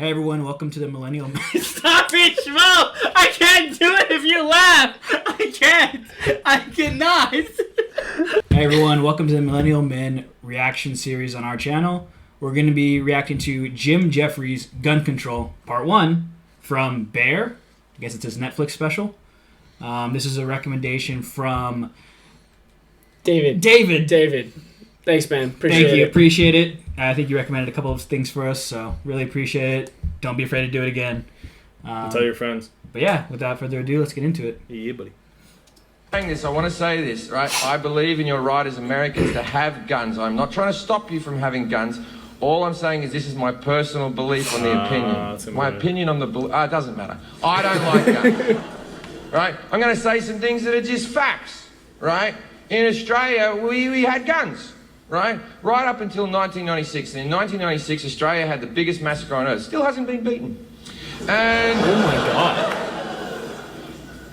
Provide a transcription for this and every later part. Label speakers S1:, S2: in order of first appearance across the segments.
S1: Hey everyone, welcome to the Millennial Men. Stop it, Shmo! I can't do it if you laugh! I can't! I cannot! Hey everyone, welcome to the Millennial Men reaction series on our channel. We're going to be reacting to Jefferies' Gun Control Part 1 from Bear. I guess it's his Netflix special. This is a recommendation from...
S2: David. Thanks, man.
S1: Appreciate it. I think you recommended a couple of things for us, so really appreciate it. Don't be afraid to do it again.
S3: Tell your friends.
S1: But yeah, without further ado, let's get into it.
S3: Yeah, buddy.
S4: I want to say this, right? I believe in your right as Americans to have guns. I'm not trying to stop you from having guns. All I'm saying is this is my personal belief on the opinion. My opinion on the... it doesn't matter. I don't like guns. Right? I'm going to say some things that are just facts, right? In Australia, we had guns. Right up until 1996. And in 1996, Australia had the biggest massacre on earth. Still hasn't been beaten. And
S2: oh my God.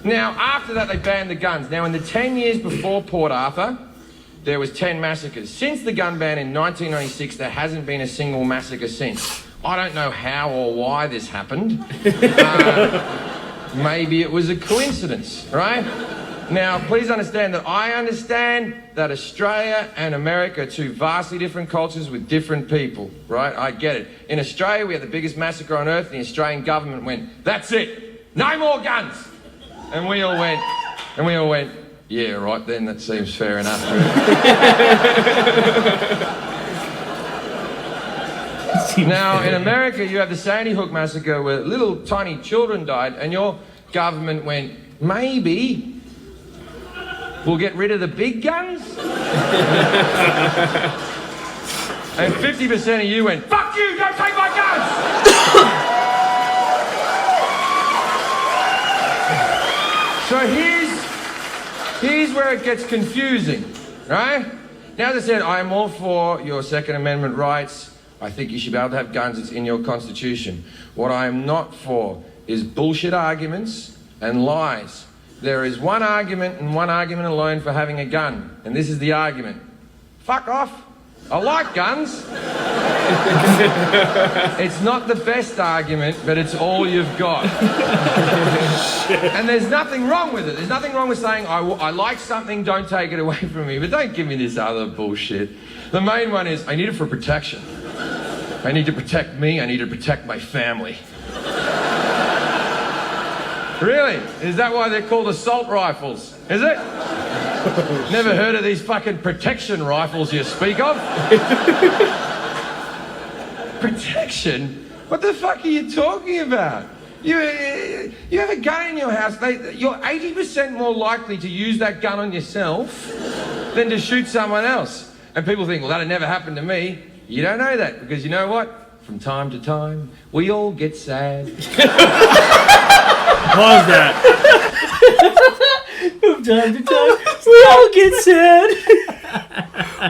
S4: Now, after that, they banned the guns. Now, in the 10 years before Port Arthur, there was 10 massacres. Since the gun ban in 1996, there hasn't been a single massacre since. I don't know how or why this happened. Maybe it was a coincidence, right? Now, please understand that I understand that Australia and America are two vastly different cultures with different people, right? I get it. In Australia, we had the biggest massacre on earth, and the Australian government went, that's it, no more guns. And we all went, yeah, right then, that seems fair enough. Now, in America, you have the Sandy Hook massacre where little tiny children died, and your government went, maybe we'll get rid of the big guns? And 50% of you went, fuck you, don't take my guns! So here's where it gets confusing, right? Now, as I said, I am all for your Second Amendment rights. I think you should be able to have guns. It's in your Constitution. What I am not for is bullshit arguments and lies. There is one argument and one argument alone for having a gun, and this is the argument. Fuck off. I like guns. It's not the best argument, but it's all you've got. And there's nothing wrong with it. There's nothing wrong with saying, I like something, don't take it away from me, but don't give me this other bullshit. The main one is, I need it for protection. I need to protect me, I need to protect my family. Really? Is that why they're called assault rifles? Is it? Never heard of these fucking protection rifles you speak of? Protection? What the fuck are you talking about? You have a gun in your house, you're 80% more likely to use that gun on yourself than to shoot someone else. And people think, well, that'll never happen to me. You don't know that, because you know what? From time to time, we all get sad.
S3: Pause that.
S2: From time to time, we all get sad.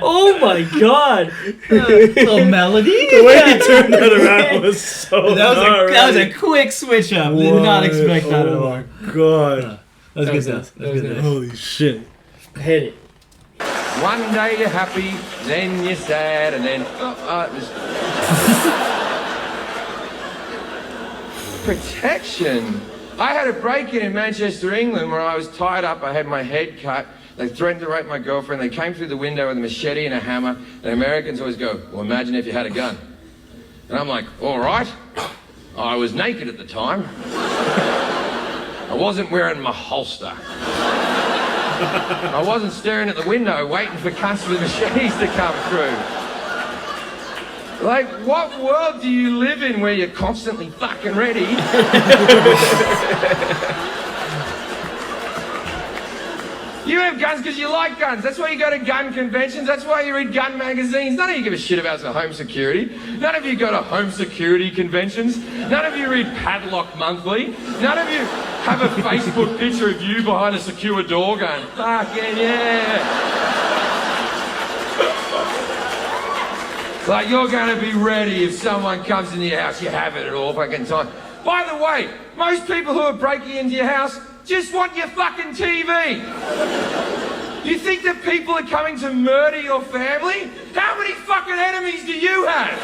S2: Oh my God.
S1: Little melody?
S3: The way you turned that around was so
S1: that was a quick switch up. What? Did not expect that at all.
S3: Oh my God.
S1: That was good stuff.
S3: Holy shit.
S2: Hit it.
S4: One day you're happy, then you're sad, and then... Protection? I had a break-in in Manchester, England, where I was tied up, I had my head cut, they threatened to rape my girlfriend, they came through the window with a machete and a hammer, and Americans always go, well, imagine if you had a gun. And I'm like, all right. I was naked at the time. I wasn't wearing my holster. I wasn't staring at the window waiting for cunts with machetes to come through. Like, what world do you live in where you're constantly fucking ready? You have guns because you like guns. That's why you go to gun conventions. That's why you read gun magazines. None of you give a shit about home security. None of you go to home security conventions. None of you read Padlock Monthly. None of you have a Facebook picture of you behind a secure door going, fucking yeah. Like, you're going to be ready if someone comes into your house. You have it at all fucking time. By the way, most people who are breaking into your house just want your fucking TV. You think that people are coming to murder your family? How many fucking enemies do you have?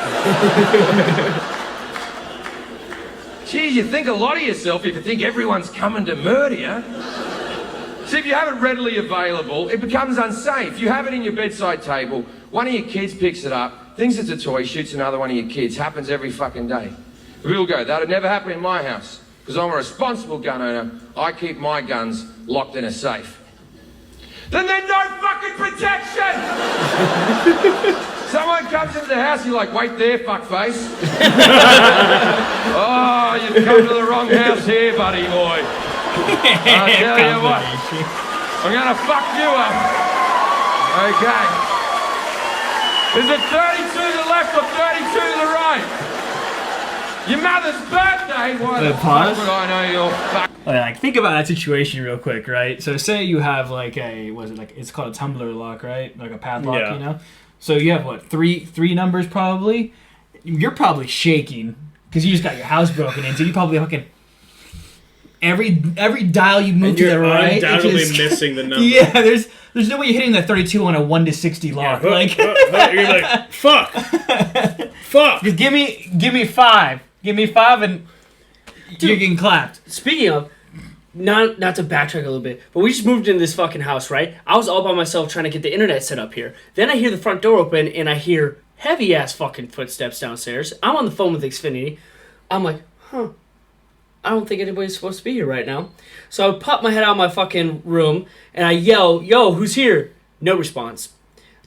S4: Geez, you think a lot of yourself if you think everyone's coming to murder you. See, if you have it readily available, it becomes unsafe. You have it in your bedside table, one of your kids picks it up, thinks it's a toy, shoots another one of your kids. Happens every fucking day. We'll go, that'd never happen in my house, because I'm a responsible gun owner. I keep my guns locked in a safe. Then there's no fucking protection! Someone comes into the house, you're like, wait there, fuckface. Oh, you've come to the wrong house here, buddy boy. I'll tell you what, I'm gonna fuck you up. Okay. Is it 32 to the left or 32 to the right? Your mother's birthday? Why the fuck would I know you're fuck?
S1: Like, think about that situation real quick, right? So say you have like it's called a tumbler lock, right? Like a padlock, you know? So you have what, three numbers probably? You're probably shaking because you just got your house broken into. You probably fucking every dial you move to the right,
S3: undoubtedly missing the number.
S1: Yeah, there's no way you're hitting the 32 on a 1 to 60 lock.
S3: Yeah, you're like, fuck.
S1: Just give me 5. Give me 5 and you're getting clapped.
S2: Speaking of, not to backtrack a little bit, but we just moved into this fucking house, right? I was all by myself trying to get the internet set up here. Then I hear the front door open and I hear heavy ass fucking footsteps downstairs. I'm on the phone with Xfinity. I'm like, I don't think anybody's supposed to be here right now. So I pop my head out of my fucking room and I yell, yo, who's here? No response.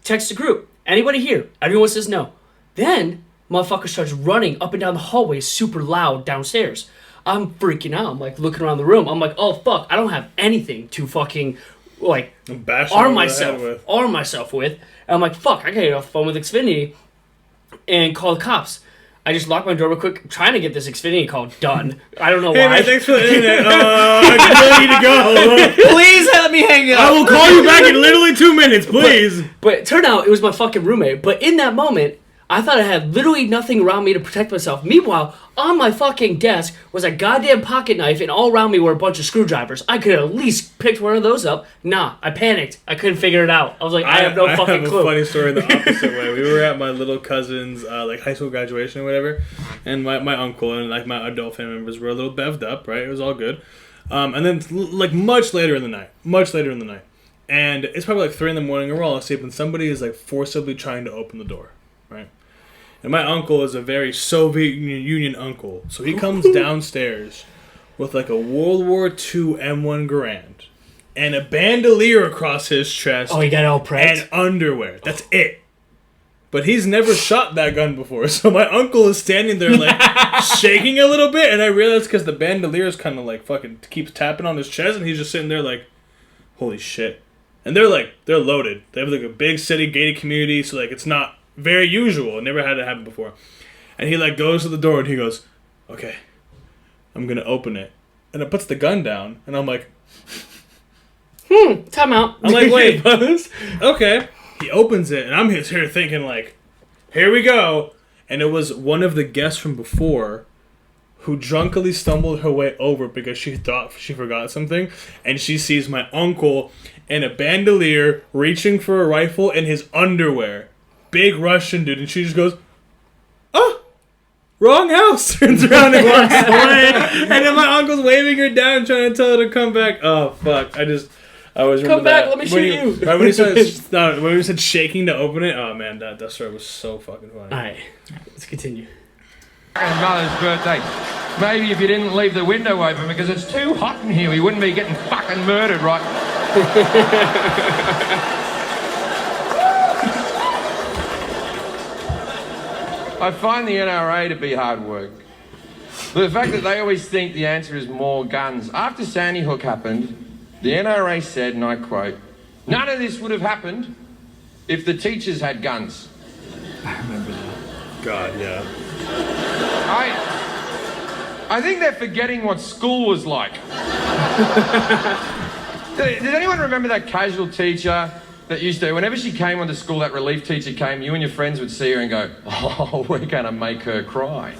S2: Text the group. Anybody here? Everyone says no. Then motherfucker starts running up and down the hallway super loud downstairs. I'm freaking out. I'm like looking around the room. I'm like, oh fuck, I don't have anything to fucking like arm myself with. And I'm like, fuck, I gotta get off the phone with Xfinity and call the cops. I just locked my door real quick, trying to get this Xfinity call done. I don't know why.
S3: Hey man, thanks for the internet. I really need to go.
S1: Please let me hang up.
S3: I will call you back in literally 2 minutes, please.
S2: But it turned out it was my fucking roommate. But in that moment, I thought I had literally nothing around me to protect myself. Meanwhile, on my fucking desk was a goddamn pocket knife, and all around me were a bunch of screwdrivers. I could have at least picked one of those up. Nah, I panicked. I couldn't figure it out. I was like, I have no fucking clue.
S3: I have a funny story the opposite way. We were at my little cousin's like high school graduation or whatever, and my uncle and like my adult family members were a little bevved up, right? It was all good. And then like much later in the night, and it's probably like 3 a.m, and we're all asleep, and somebody is like forcibly trying to open the door, right? And my uncle is a very Soviet Union uncle. So he comes downstairs with like a World War II M1 Garand and a bandolier across his chest.
S2: Oh, he got it all prepped?
S3: And underwear. That's it. But he's never shot that gun before. So my uncle is standing there like shaking a little bit. And I realized because the bandolier is kind of like fucking keeps tapping on his chest. And he's just sitting there like, holy shit. And they're loaded. They have like a big city gated community. So like it's not very usual. It never had it happen before. And he like goes to the door and he goes, okay, I'm going to open it. And it puts the gun down. And I'm like,
S2: time out.
S3: I'm like, wait, okay. He opens it and I'm just here thinking like, here we go. And it was one of the guests from before who drunkenly stumbled her way over because she thought she forgot something. And she sees my uncle in a bandolier reaching for a rifle in his underwear. Big Russian dude, and she just goes, oh, wrong house. Turns around and walks away. And then my uncle's waving her down, trying to tell her to come back. Oh fuck! I always remember
S2: come back.
S3: that.
S2: Let me shoot you.
S3: Right when he said shaking to open it. Oh man, that story was so fucking funny.
S2: All right, let's continue.
S4: Mother's birthday. Maybe if you didn't leave the window open because it's too hot in here, we wouldn't be getting fucking murdered, right? I find the NRA to be hard work. But the fact that they always think the answer is more guns. After Sandy Hook happened, the NRA said, and I quote, none of this would have happened if the teachers had guns.
S1: I remember that.
S3: God, yeah.
S4: I think they're forgetting what school was like. Does anyone remember that casual teacher that used to, whenever she came onto school, that relief teacher came, you and your friends would see her and go, oh, we're going to make her cry.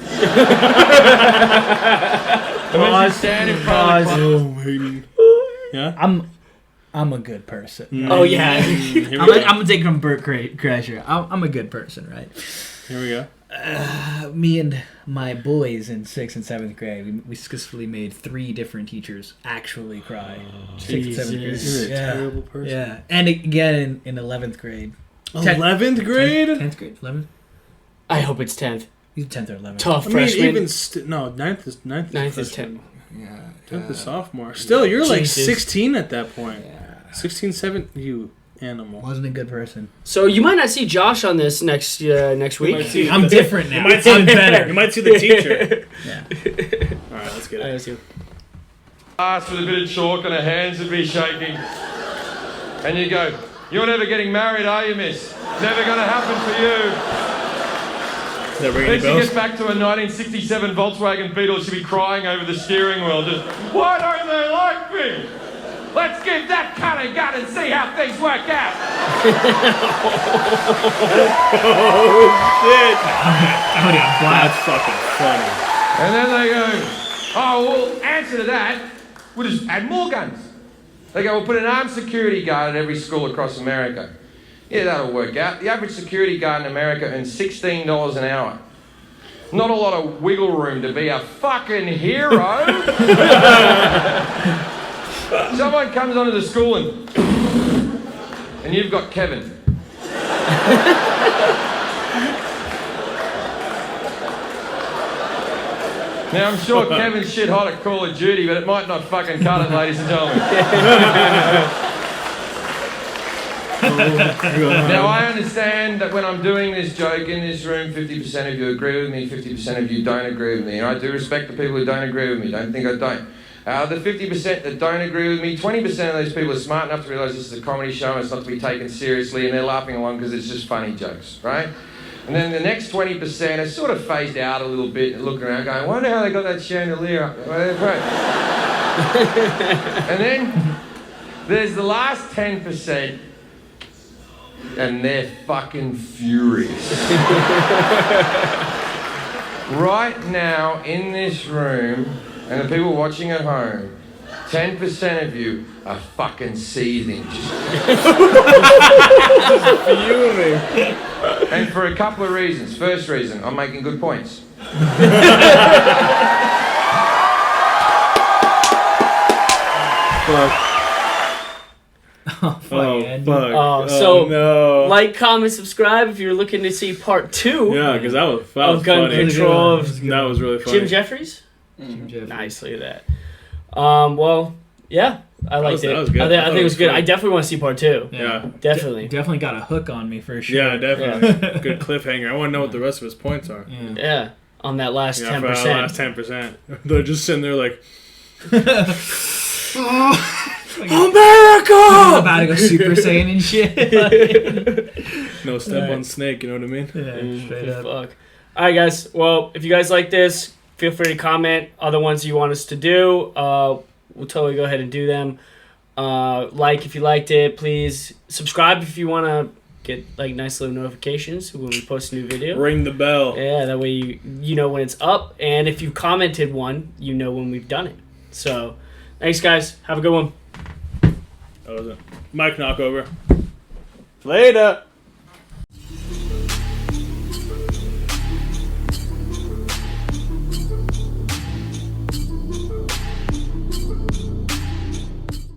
S4: Stand in front of the class.
S3: Yeah?
S1: I'm a good person.
S3: Right?
S2: Oh, yeah.
S1: I'm going to take from Bert Crasher. I'm a good person, right?
S3: Here we go.
S1: Me and my boys in 6th and 7th grade, we successfully made 3 different teachers actually cry. 6th and 7th grade.
S2: Jesus.
S3: You're a terrible person.
S1: Yeah, and again in 11th grade.
S3: 11th grade?
S1: 10th grade? 11th?
S2: I hope it's 10th.
S1: He's 10th or 11th.
S2: Tough
S3: I mean,
S2: freshman.
S3: even no, 9th is
S2: 9th is
S3: freshman.
S2: 10th.
S1: Yeah.
S3: 10th is sophomore. Still, you're like
S2: Jesus.
S3: 16 at that point.
S1: Yeah.
S3: 16, 7, you animal.
S1: Wasn't a good person.
S2: So you might not see Josh on this next
S3: might
S2: week.
S3: see-
S1: I'm different now.
S3: You might see
S1: I'm better.
S3: You might see the teacher.
S1: Yeah.
S3: All right, let's get it.
S2: Let's see.
S4: Ass with a bit of chalk and her hands would be shaking. And you go, "You're never getting married, are you, miss? Never going to happen for you."
S3: Is that ringing
S4: Then
S3: any
S4: she
S3: bells?
S4: gets back to a 1967 Volkswagen Beetle, she'd be crying over the steering wheel, just, "Why don't they like me? Let's give that cunt a gun and see how things work out."
S3: Oh, shit.
S1: Blast.
S3: That's fucking funny.
S4: And then they go, "Oh, well, answer to that, we'll just add more guns." They go, "We'll put an armed security guard at every school across America." Yeah, that'll work out. The average security guard in America earns $16 an hour. Not a lot of wiggle room to be a fucking hero. Someone comes onto the school and you've got Kevin. Now, I'm sure Kevin's shit hot at Call of Duty, but it might not fucking cut it, ladies and gentlemen. Now, I understand that when I'm doing this joke in this room, 50% of you agree with me, 50% of you don't agree with me. And I do respect the people who don't agree with me. Don't think I don't. The 50% that don't agree with me, 20% of those people are smart enough to realise this is a comedy show and it's not to be taken seriously, and they're laughing along because it's just funny jokes, right? And then the next 20% are sort of phased out a little bit and looking around going, "Wonder how they got that chandelier up there." Well, they're great. And then there's the last 10%, and they're fucking furious. Right now, in this room, and the people watching at home, 10% of you are fucking seething.
S3: Fuming.
S4: And for a couple of reasons. First reason, I'm making good points.
S3: Fuck.
S1: Oh,
S3: Fuck.
S2: So,
S3: no.
S2: like, comment, subscribe if you're looking to see part 2
S3: Yeah, because that was
S2: of gun
S3: funny.
S2: control of
S3: That was really funny.
S2: Jim Jefferies.
S1: Jim Jefferies.
S2: Nice, look at that. Well, yeah, I liked it.
S3: That was good.
S2: I think it was good.
S3: funny.
S2: I definitely want to see part 2.
S3: Yeah.
S2: Definitely.
S1: Definitely got a hook on me for sure.
S3: Yeah, definitely. Good cliffhanger. I want to know what the rest of his points are.
S1: Yeah.
S2: Yeah, on that last
S3: Yeah,
S2: 10%.
S3: for that last 10%. They're just sitting there like,
S1: I'm about to go Super Saiyan and shit.
S3: no, step on snake, you know what I mean?
S1: Yeah, straight up.
S2: Fuck. All right, guys. Well, if you guys like this, feel free to comment other ones you want us to do. We'll totally go ahead and do them. Like if you liked it, please subscribe if you want to get like nice little notifications when we post a new video.
S3: Ring the bell.
S2: Yeah, that way you know when it's up, and if you commented one, you know when we've done it. So, thanks, guys. Have a good one.
S3: That was it. Mic knockover. Later.